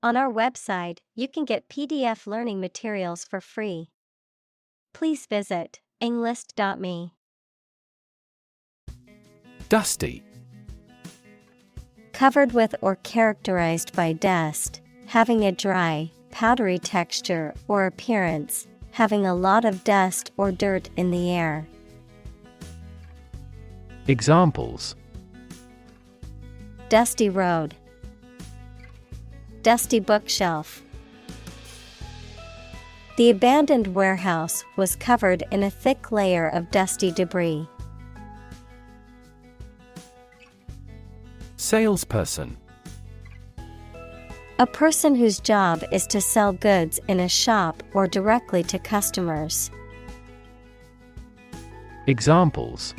On our website, you can get PDF learning materials for free. Please visit englist.me. Dusty. Covered with or characterized by dust, having a dry, powdery texture or appearance, having a lot of dust or dirt in the air. Examples: Dusty road. Dusty bookshelf. The abandoned warehouse was covered in a thick layer of dusty debris. Salesperson. A person whose job is to sell goods in a shop or directly to customers. Examples: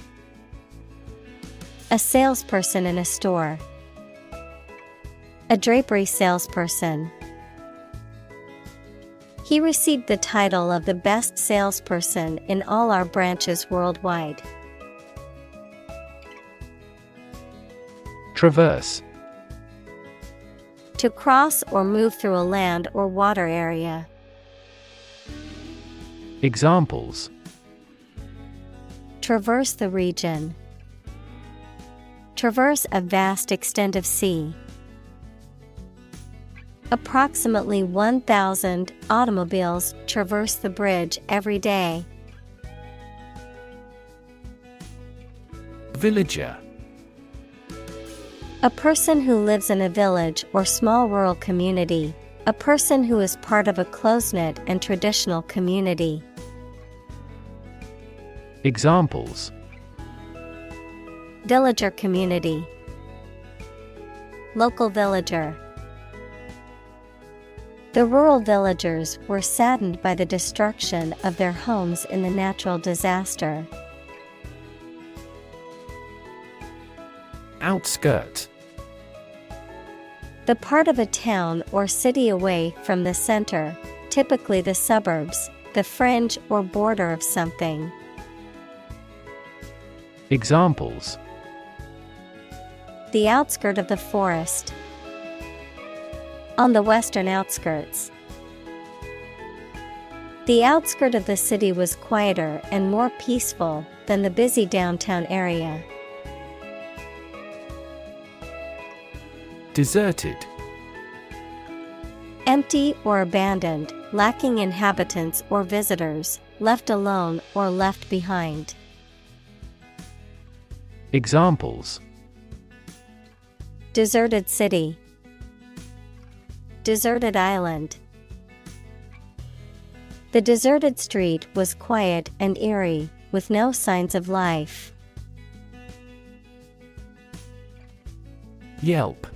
A salesperson in a store. A drapery salesperson. He received the title of the best salesperson in all our branches worldwide. Traverse. To cross or move through a land or water area. Examples: Traverse the region. Traverse a vast extent of sea. Approximately 1,000 automobiles traverse the bridge every day. Villager. A person who lives in a village or small rural community. A person who is part of a close-knit and traditional community. Examples: Villager community. Local villager. The rural villagers were saddened by the destruction of their homes in the natural disaster. Outskirt. The part of a town or city away from the center, typically the suburbs, the fringe or border of something. Examples: The outskirt of the forest. On the western outskirts. The outskirt of the city was quieter and more peaceful than the busy downtown area. Deserted. Empty or abandoned, lacking inhabitants or visitors, left alone or left behind. Examples: Deserted city. Deserted island. The deserted street was quiet and eerie, with no signs of life. Yelp.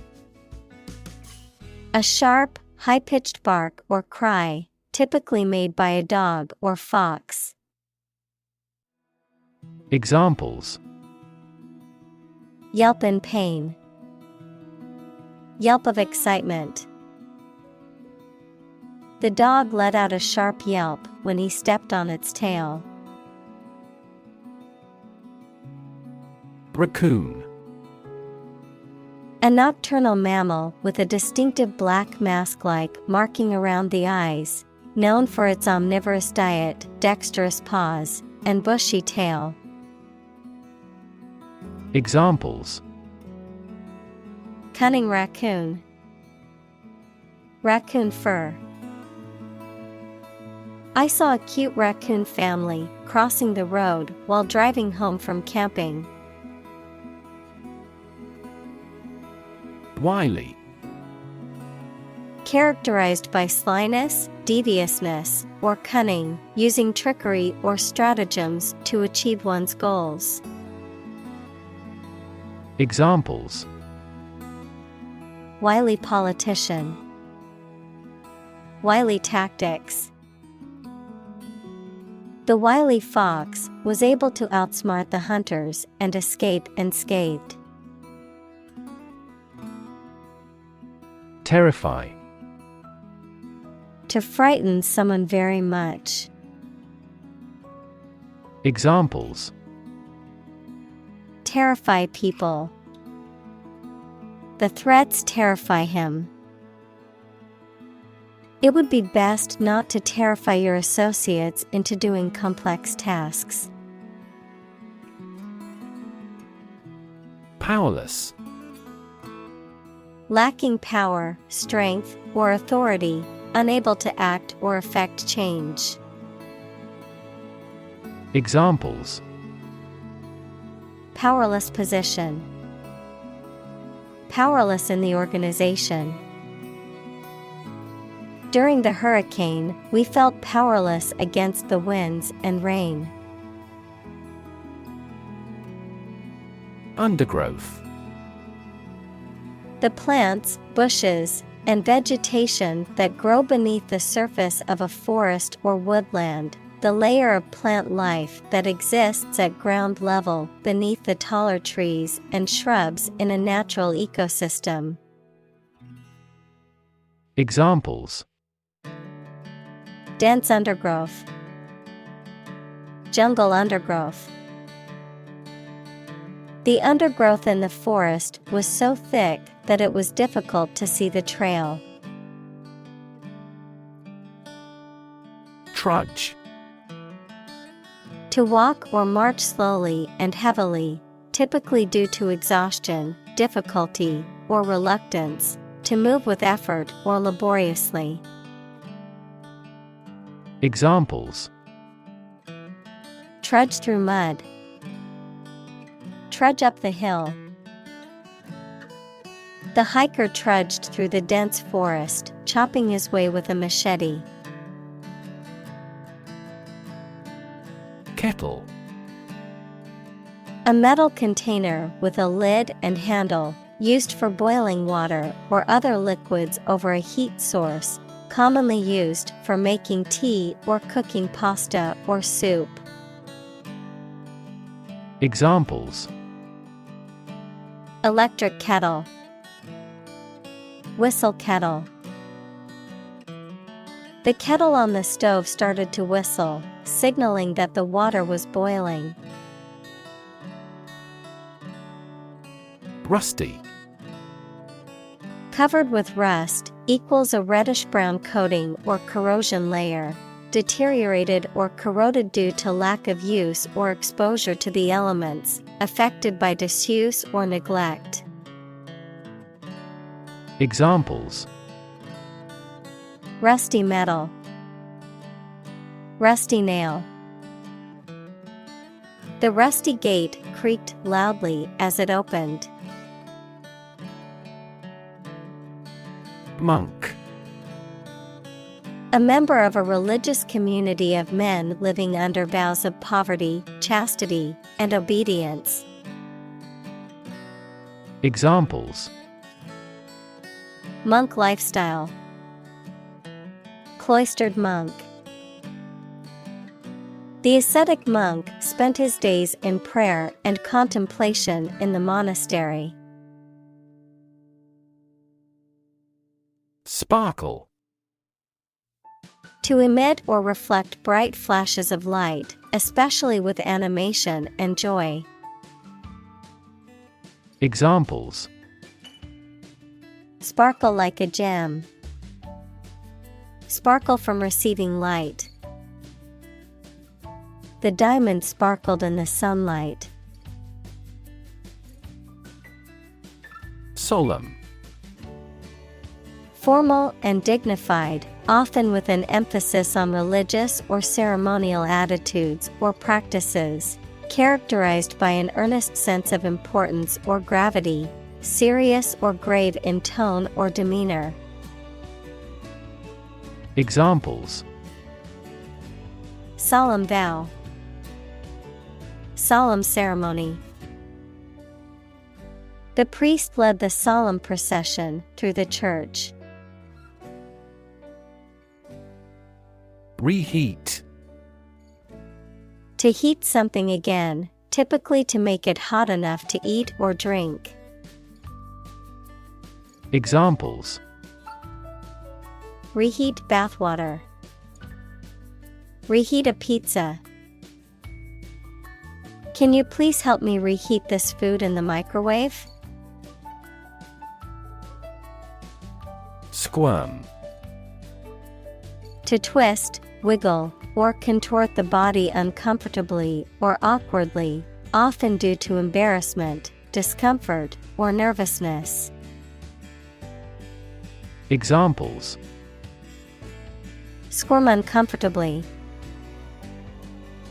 A sharp, high-pitched bark or cry, typically made by a dog or fox. Examples: Yelp in pain. Yelp of excitement. The dog let out a sharp yelp when he stepped on its tail. Raccoon. A nocturnal mammal with a distinctive black mask-like marking around the eyes, known for its omnivorous diet, dexterous paws, and bushy tail. Examples: Cunning raccoon. Raccoon fur. I saw a cute raccoon family crossing the road while driving home from camping. Wily. Characterized by slyness, deviousness, or cunning, using trickery or stratagems to achieve one's goals. Examples: Wily politician. Wily tactics. The wily fox was able to outsmart the hunters and escape unscathed. Terrify. To frighten someone very much. Examples: Terrify people. The threats terrify him. It would be best not to terrify your associates into doing complex tasks. Powerless. Lacking power, strength, or authority, unable to act or effect change. Examples: Powerless position. Powerless in the organization. During the hurricane, we felt powerless against the winds and rain. Undergrowth. The plants, bushes, and vegetation that grow beneath the surface of a forest or woodland, the layer of plant life that exists at ground level beneath the taller trees and shrubs in a natural ecosystem. Examples: Dense undergrowth. Jungle undergrowth. The undergrowth in the forest was so thick that it was difficult to see the trail. Trudge. To walk or march slowly and heavily, typically due to exhaustion, difficulty, or reluctance, to move with effort or laboriously. Examples: Trudge through mud. Trudge up the hill. The hiker trudged through the dense forest, chopping his way with a machete. Kettle. A metal container with a lid and handle, used for boiling water or other liquids over a heat source, commonly used for making tea or cooking pasta or soup. Examples: Electric kettle. Whistle kettle. The kettle on the stove started to whistle, signaling that the water was boiling. Rusty. Covered with rust, equals a reddish-brown coating or corrosion layer, deteriorated or corroded due to lack of use or exposure to the elements, affected by disuse or neglect. Examples: Rusty metal. Rusty nail. The rusty gate creaked loudly as it opened. Monk. A member of a religious community of men living under vows of poverty, chastity, and obedience. Examples: Monk lifestyle. Cloistered monk. The ascetic monk spent his days in prayer and contemplation in the monastery. Sparkle. To emit or reflect bright flashes of light, especially with animation and joy. Examples: Sparkle like a gem. Sparkle from receiving light. The diamond sparkled in the sunlight. Solemn. Formal and dignified, often with an emphasis on religious or ceremonial attitudes or practices, characterized by an earnest sense of importance or gravity, serious or grave in tone or demeanor. Examples: Solemn vow. Solemn ceremony. The priest led the solemn procession through the church. Reheat. To heat something again, typically to make it hot enough to eat or drink. Examples: Reheat bathwater. Reheat a pizza. Can you please help me reheat this food in the microwave? Squirm. To twist, wiggle, or contort the body uncomfortably or awkwardly, often due to embarrassment, discomfort, or nervousness. Examples: Squirm uncomfortably.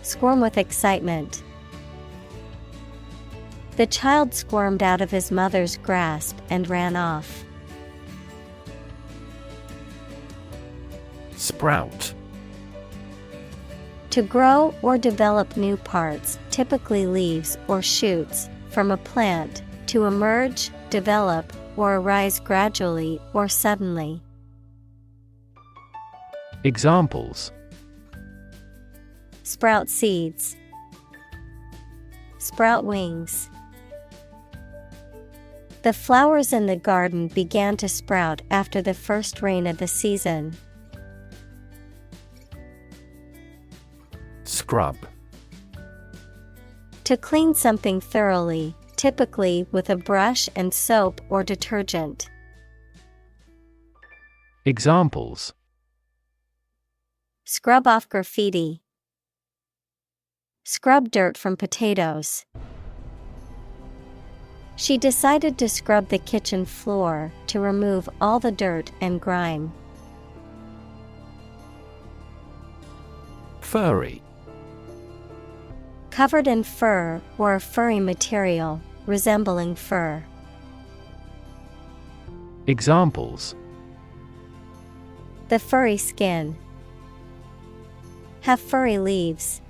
Squirm with excitement. The child squirmed out of his mother's grasp and ran off. Sprout. To grow or develop new parts, typically leaves or shoots, from a plant, to emerge, develop, or arise gradually or suddenly. Examples: Sprout seeds. Sprout wings. The flowers in the garden began to sprout after the first rain of the season. Scrub. To clean something thoroughly, typically with a brush and soap or detergent. Examples: Scrub off graffiti. Scrub dirt from potatoes. She decided to scrub the kitchen floor to remove all the dirt and grime. Furry. Covered in fur or a furry material, resembling fur. Examples: The furry skin. Have furry leaves.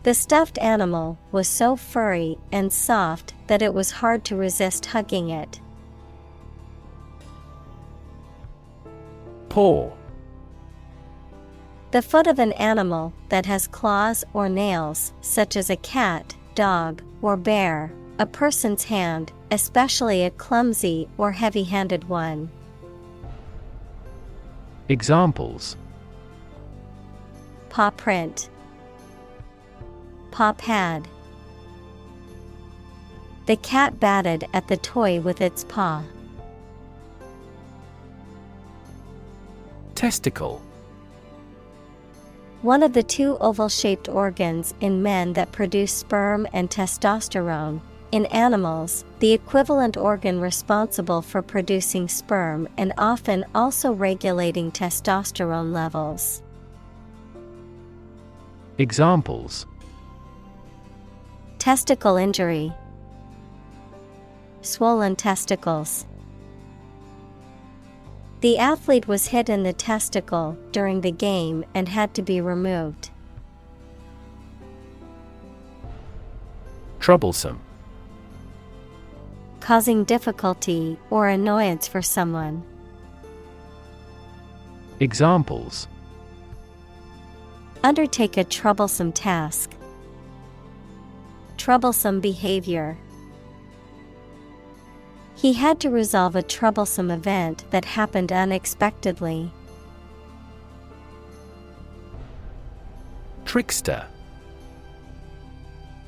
The stuffed animal was so furry and soft that it was hard to resist hugging it. Paw. The foot of an animal that has claws or nails, such as a cat, dog, or bear. A person's hand, especially a clumsy or heavy-handed one. Examples: Paw print. Paw pad. The cat batted at the toy with its paw. Testicle. One of the two oval-shaped organs in men that produce sperm and testosterone. In animals, the equivalent organ responsible for producing sperm and often also regulating testosterone levels. Examples: Testicle injury. Swollen testicles. The athlete was hit in the testicle during the game and had to be removed. Troublesome. Causing difficulty or annoyance for someone. Examples: Undertake a troublesome task. Troublesome behavior. He had to resolve a troublesome event that happened unexpectedly. Trickster.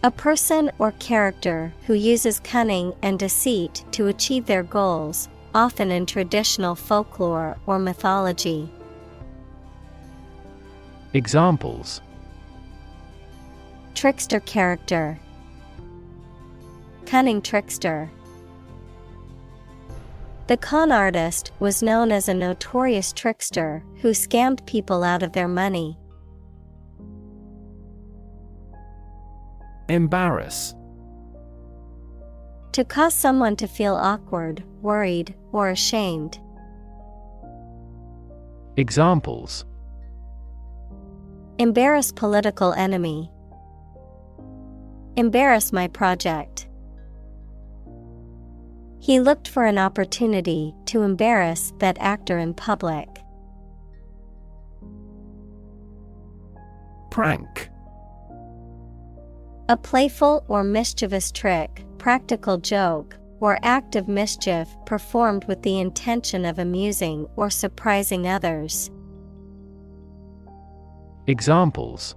A person or character who uses cunning and deceit to achieve their goals, often in traditional folklore or mythology. Examples: Trickster character. Cunning trickster. The con artist was known as a notorious trickster who scammed people out of their money. Embarrass. To cause someone to feel awkward, worried, or ashamed. Examples: Embarrass political enemy. Embarrass my project. He looked for an opportunity to embarrass that actor in public. Prank. A playful or mischievous trick, practical joke, or act of mischief performed with the intention of amusing or surprising others. Examples: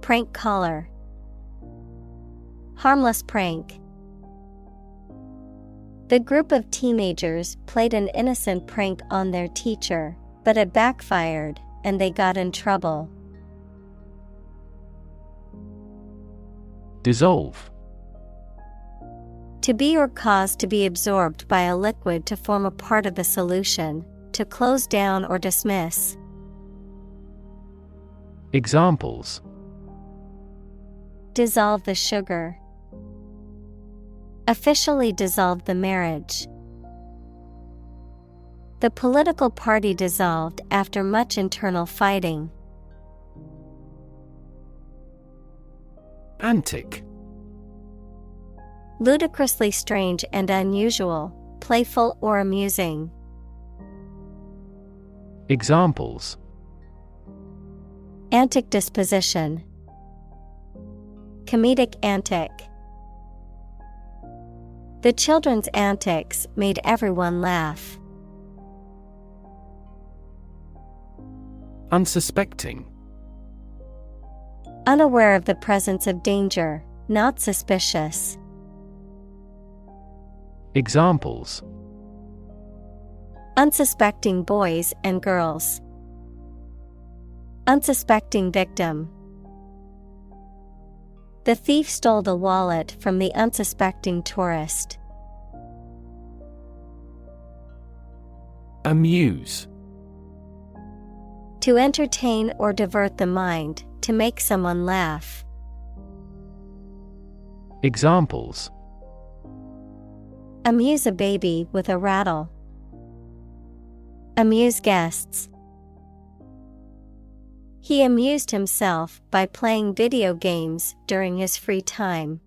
Prank caller. Harmless prank. The group of teenagers played an innocent prank on their teacher, but it backfired, and they got in trouble. Dissolve. To be or cause to be absorbed by a liquid to form a part of a solution, to close down or dismiss. Examples: Dissolve the sugar. Officially dissolved the marriage. The political party dissolved after much internal fighting. Antic. Ludicrously strange and unusual, playful or amusing. Examples: Antic disposition. Comedic antic. The children's antics made everyone laugh. Unsuspecting. Unaware of the presence of danger, not suspicious. Examples: Unsuspecting boys and girls. Unsuspecting victim. The thief stole the wallet from the unsuspecting tourist. Amuse. To entertain or divert the mind, to make someone laugh. Examples: Amuse a baby with a rattle. Amuse guests. He amused himself by playing video games during his free time.